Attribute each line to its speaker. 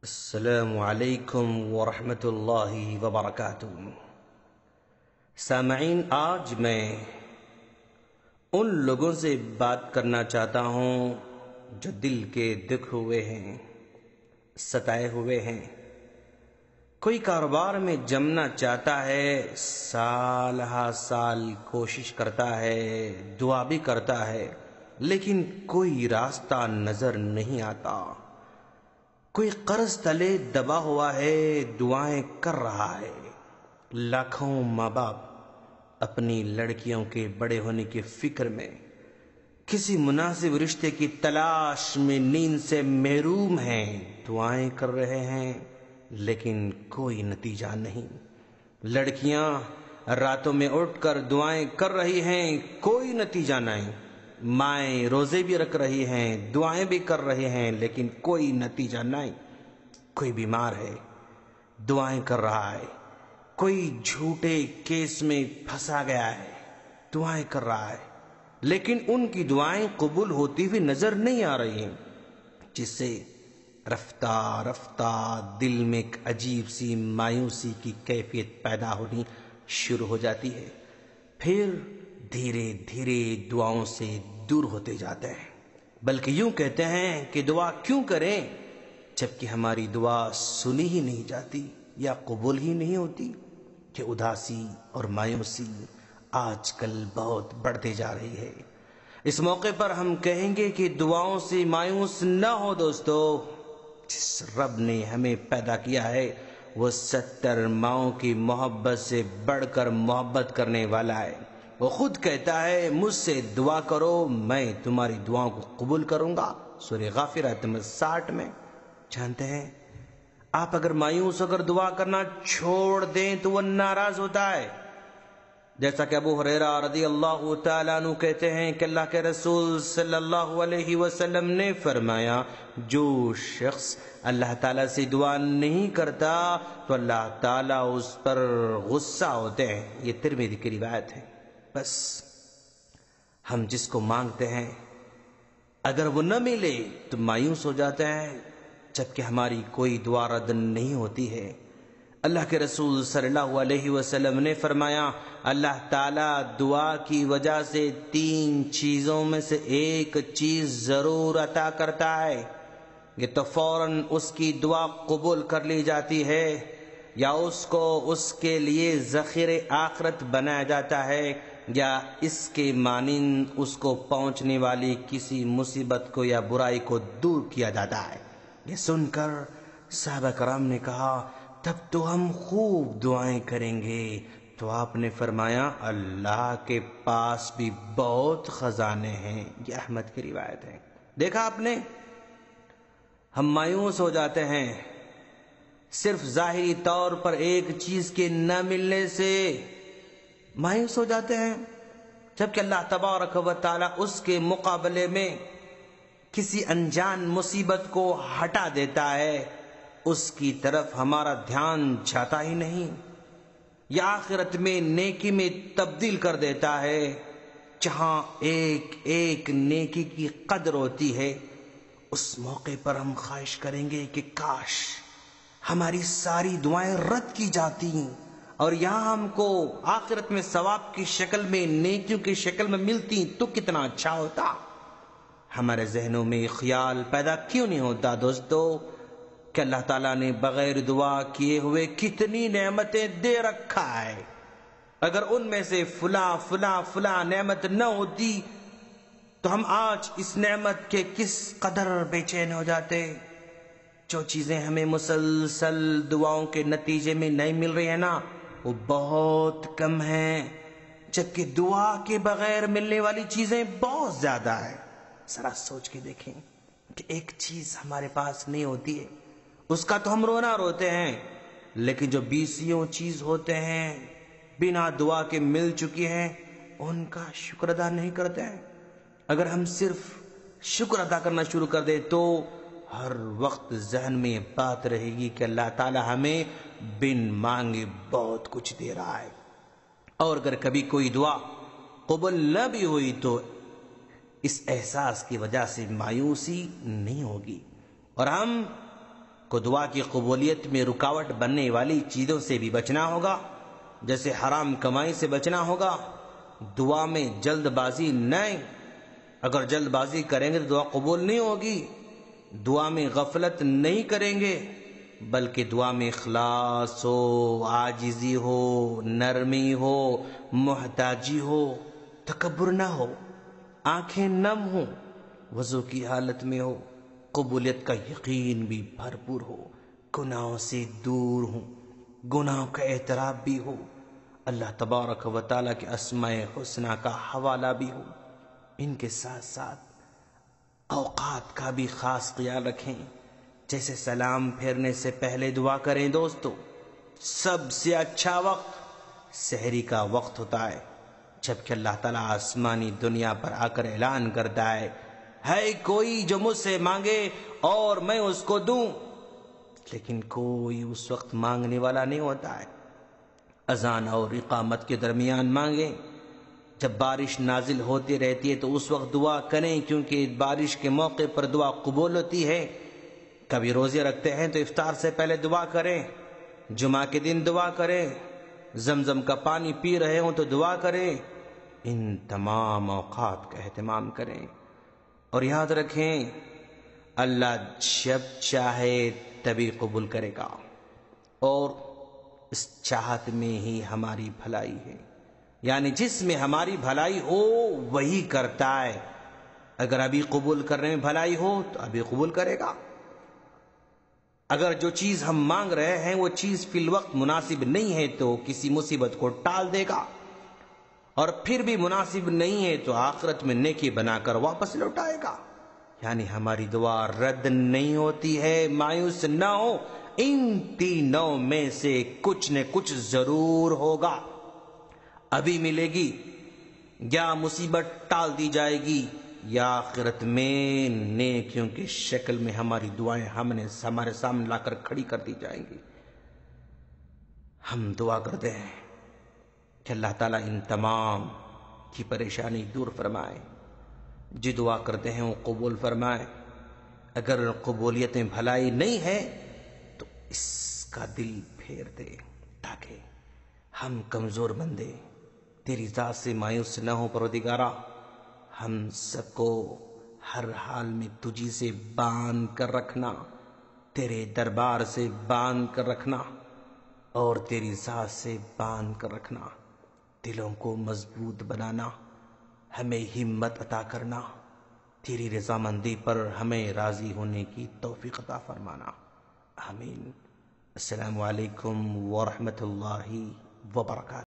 Speaker 1: السلام علیکم ورحمۃ اللہ وبرکاتہ۔ سامعین، آج میں ان لوگوں سے بات کرنا چاہتا ہوں جو دل کے دکھ ہوئے ہیں، ستائے ہوئے ہیں۔ کوئی کاروبار میں جمنا چاہتا ہے، سال ہا سال کوشش کرتا ہے، دعا بھی کرتا ہے، لیکن کوئی راستہ نظر نہیں آتا۔ کوئی قرض تلے دبا ہوا ہے، دعائیں کر رہا ہے۔ لاکھوں ماں باپ اپنی لڑکیوں کے بڑے ہونے کی فکر میں، کسی مناسب رشتے کی تلاش میں نیند سے محروم ہیں، دعائیں کر رہے ہیں، لیکن کوئی نتیجہ نہیں۔ لڑکیاں راتوں میں اٹھ کر دعائیں کر رہی ہیں، کوئی نتیجہ نہیں۔ مائیں روزے بھی رکھ رہی ہیں، دعائیں بھی کر رہے ہیں، لیکن کوئی نتیجہ نہیں۔ کوئی بیمار ہے، دعائیں کر رہا ہے۔ کوئی جھوٹے کیس میں پھنسا گیا ہے، دعائیں کر رہا ہے، لیکن ان کی دعائیں قبول ہوتی ہوئی نظر نہیں آ رہی ہیں، جس سے رفتہ رفتہ دل میں ایک عجیب سی مایوسی کی کیفیت پیدا ہونی شروع ہو جاتی ہے۔ پھر دھیرے دھیرے دعاؤں سے دور ہوتے جاتے ہیں، بلکہ یوں کہتے ہیں کہ دعا کیوں کریں جبکہ ہماری دعا سنی ہی نہیں جاتی یا قبول ہی نہیں ہوتی۔ کہ اداسی اور مایوسی آج کل بہت بڑھتے جا رہی ہے۔ اس موقع پر ہم کہیں گے کہ دعاؤں سے مایوس نہ ہو دوستو۔ جس رب نے ہمیں پیدا کیا ہے وہ 70 ماؤں کی محبت سے بڑھ کر محبت کرنے والا ہے۔ وہ خود کہتا ہے، مجھ سے دعا کرو، میں تمہاری دعاؤں کو قبول کروں گا۔ سورہ غافر آیت نمبر 60 میں۔ جانتے ہیں، آپ اگر مایوس ہو کر دعا کرنا چھوڑ دیں تو وہ ناراض ہوتا ہے۔ جیسا کہ ابو ہریرہ رضی اللہ تعالیٰ عنہ کہتے ہیں کہ اللہ کے رسول صلی اللہ علیہ وسلم نے فرمایا، جو شخص اللہ تعالیٰ سے دعا نہیں کرتا تو اللہ تعالیٰ اس پر غصہ ہوتے ہیں۔ یہ ترمذی کی روایت ہے۔ بس ہم جس کو مانگتے ہیں اگر وہ نہ ملے تو مایوس ہو جاتے ہیں، جبکہ ہماری کوئی دعا رد نہیں ہوتی ہے۔ اللہ کے رسول صلی اللہ علیہ وسلم نے فرمایا، اللہ تعالیٰ دعا کی وجہ سے 3 چیزوں میں سے ایک چیز ضرور عطا کرتا ہے۔ یہ تو فوراً اس کی دعا قبول کر لی جاتی ہے، یا اس کو اس کے لیے ذخیرِ آخرت بنایا جاتا ہے، یا اس کے مانند اس کو پہنچنے والی کسی مصیبت کو یا برائی کو دور کیا جاتا ہے۔ یہ سن کر صحابہ کرام نے کہا، تب تو ہم خوب دعائیں کریں گے۔ تو آپ نے فرمایا، اللہ کے پاس بھی بہت خزانے ہیں۔ یہ احمد کی روایت ہے۔ دیکھا آپ نے، ہم مایوس ہو جاتے ہیں صرف ظاہری طور پر ایک چیز کے نہ ملنے سے مایوس ہو جاتے ہیں، جبکہ اللہ تبارک و تعالی اس کے مقابلے میں کسی انجان مصیبت کو ہٹا دیتا ہے، اس کی طرف ہمارا دھیان جاتا ہی نہیں، یا آخرت میں نیکی میں تبدیل کر دیتا ہے۔ جہاں ایک ایک نیکی کی قدر ہوتی ہے، اس موقع پر ہم خواہش کریں گے کہ کاش ہماری ساری دعائیں رد کی جاتی اور یہاں ہم کو آخرت میں ثواب کی شکل میں، نیکیوں کی شکل میں ملتی تو کتنا اچھا ہوتا۔ ہمارے ذہنوں میں خیال پیدا کیوں نہیں ہوتا دوستو کہ اللہ تعالیٰ نے بغیر دعا کیے ہوئے کتنی نعمتیں دے رکھا ہے، اگر ان میں سے فلاں فلاں فلاں نعمت نہ ہوتی تو ہم آج اس نعمت کے کس قدر بے چین ہو جاتے۔ جو چیزیں ہمیں مسلسل دعاؤں کے نتیجے میں نہیں مل رہی ہیں نا، وہ بہت کم ہیں، جبکہ دعا کے بغیر ملنے والی چیزیں بہت زیادہ ہیں۔ ذرا سوچ کے دیکھیں کہ ایک چیز ہمارے پاس نہیں ہوتی ہے، اس کا تو ہم رونا روتے ہیں، لیکن جو 20 چیز ہوتے ہیں بنا دعا کے مل چکی ہیں، ان کا شکر ادا نہیں کرتے ہیں۔ اگر ہم صرف شکر ادا کرنا شروع کر دیں تو ہر وقت ذہن میں یہ بات رہے گی کہ اللہ تعالی ہمیں بن مانگے بہت کچھ دے رہا ہے، اور اگر کبھی کوئی دعا قبول نہ بھی ہوئی تو اس احساس کی وجہ سے مایوسی نہیں ہوگی، اور ہم کو دعا کی قبولیت میں رکاوٹ بننے والی چیزوں سے بھی بچنا ہوگا، جیسے حرام کمائی سے بچنا ہوگا۔ دعا میں جلد بازی نہیں، اگر جلد بازی کریں گے تو دعا قبول نہیں ہوگی۔ دعا میں غفلت نہیں کریں گے، بلکہ دعا میں اخلاص ہو، عاجزی ہو، نرمی ہو، محتاجی ہو، تکبر نہ ہو، آنکھیں نم ہوں، وضو کی حالت میں ہو، قبولیت کا یقین بھی بھرپور ہو، گناہوں سے دور ہوں، گناہوں کا اعتراف بھی ہو، اللہ تبارک و تعالیٰ کے اسماء حسنہ کا حوالہ بھی ہو۔ ان کے ساتھ ساتھ اوقات کا بھی خاص خیال رکھیں، جیسے سلام پھیرنے سے پہلے دعا کریں۔ دوستو، سب سے اچھا وقت سحری کا وقت ہوتا ہے، جبکہ اللہ تعالیٰ آسمانی دنیا پر آ کر اعلان کرتا ہے کوئی جو مجھ سے مانگے اور میں اس کو دوں، لیکن کوئی اس وقت مانگنے والا نہیں ہوتا ہے۔ اذان اور اقامت کے درمیان مانگیں، جب بارش نازل ہوتی رہتی ہے تو اس وقت دعا کریں، کیونکہ بارش کے موقع پر دعا قبول ہوتی ہے۔ کبھی روزے رکھتے ہیں تو افطار سے پہلے دعا کریں، جمعہ کے دن دعا کریں، زمزم کا پانی پی رہے ہوں تو دعا کریں۔ ان تمام اوقات کا اہتمام کریں، اور یاد رکھیں اللہ جب چاہے تبھی قبول کرے گا، اور اس چاہت میں ہی ہماری بھلائی ہے، یعنی جس میں ہماری بھلائی ہو وہی کرتا ہے۔ اگر ابھی قبول کرنے میں بھلائی ہو تو ابھی قبول کرے گا۔ اگر جو چیز ہم مانگ رہے ہیں وہ چیز فی الوقت مناسب نہیں ہے تو کسی مصیبت کو ٹال دے گا، اور پھر بھی مناسب نہیں ہے تو آخرت میں نیکی بنا کر واپس لوٹائے گا۔ یعنی ہماری دعا رد نہیں ہوتی ہے، مایوس نہ ہو، ان تینوں میں سے کچھ نہ کچھ ضرور ہوگا، ابھی ملے گی، یا مصیبت ٹال دی جائے گی، یا آخرت میں نیکیوں کی شکل میں ہماری دعائیں ہمارے سامنے لا کر کھڑی کر دی جائیں گی۔ ہم دعا کرتے ہیں کہ اللہ تعالیٰ ان تمام کی پریشانی دور فرمائے، جو دعا کرتے ہیں وہ قبول فرمائے۔ اگر قبولیت میں بھلائی نہیں ہے تو اس کا دل پھیر دے، تاکہ ہم کمزور بندے تیری ذات سے مایوس نہ ہو۔ پروردگارا، ہم سب کو ہر حال میں تجھی سے باندھ کر رکھنا، تیرے دربار سے باندھ کر رکھنا، اور تیری ذات سے باندھ کر رکھنا، دلوں کو مضبوط بنانا، ہمیں ہمت عطا کرنا، تیری رضامندی پر ہمیں راضی ہونے کی توفیق عطا فرمانا، آمین۔ السلام علیکم ورحمۃ اللہ وبرکاتہ۔